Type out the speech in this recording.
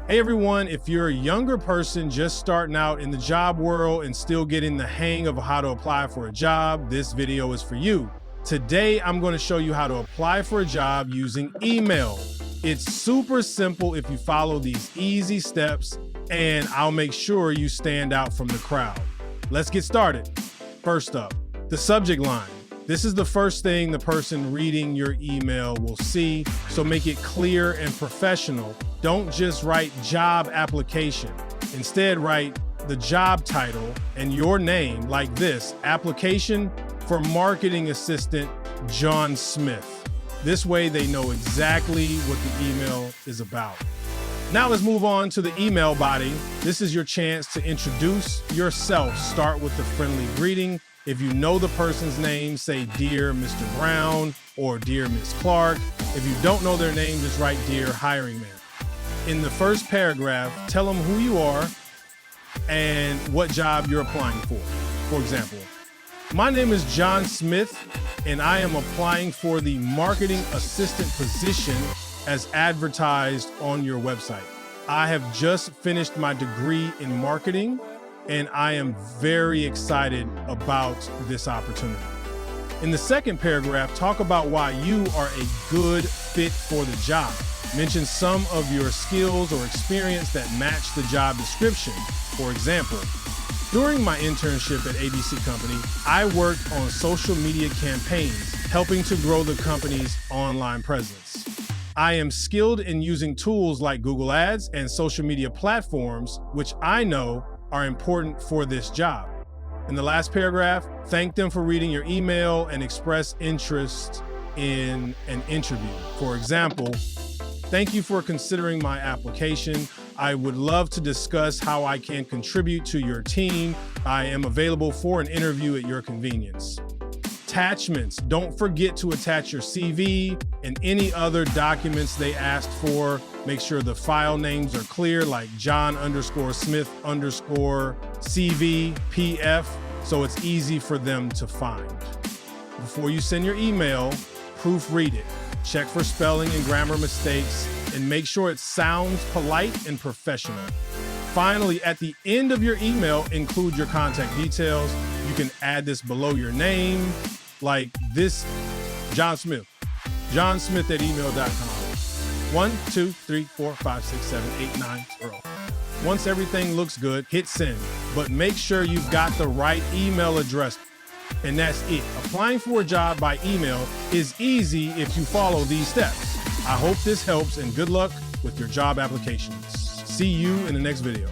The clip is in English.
Hey everyone, if you're a younger person just starting out in the job world and still getting the hang of how to apply for a job, this video is for you. Today, I'm going to show you how to apply for a job using email. It's super simple if you follow these easy steps, and I'll make sure you stand out from the crowd. Let's get started. First up, the subject line. This is the first thing the person reading your email will see, so make it clear and professional. Don't just write job application. Instead, write the job title and your name like this: application for marketing assistant John Smith. This way they know exactly what the email is about. Now let's move on to the email body. This is your chance to introduce yourself. Start with the friendly greeting. If you know the person's name, say Dear Mr. Brown or Dear Ms. Clark. If you don't know their name, just write Dear Hiring Man. In the first paragraph, tell them who you are and what job you're applying for. For example, my name is John Smith and I am applying for the marketing assistant position as advertised on your website. I have just finished my degree in marketing and I am very excited about this opportunity. In the second paragraph, talk about why you are a good fit for the job. Mention some of your skills or experience that match the job description. For example, during my internship at ABC Company, I worked on social media campaigns, helping to grow the company's online presence. I am skilled in using tools like Google Ads and social media platforms, which I know are important for this job. In the last paragraph, thank them for reading your email and express interest in an interview. For example, thank you for considering my application. I would love to discuss how I can contribute to your team. I am available for an interview at your convenience. Attachments. Don't forget to attach your CV and any other documents they asked for. Make sure the file names are clear, like John_Smith_CV PF, so it's easy for them to find. Before you send your email, proofread it. Check for spelling and grammar mistakes and make sure it sounds polite and professional. Finally, at the end of your email, include your contact details. You can add this below your name, like this: John Smith, johnsmith@email.com. 1, 2, 3, 4, 5, 6, 7, 8, 9, 0. Once everything looks good, hit send, but make sure you've got the right email address. And that's it. Applying for a job by email is easy if you follow these steps. I hope this helps, and good luck with your job applications. See you in the next video.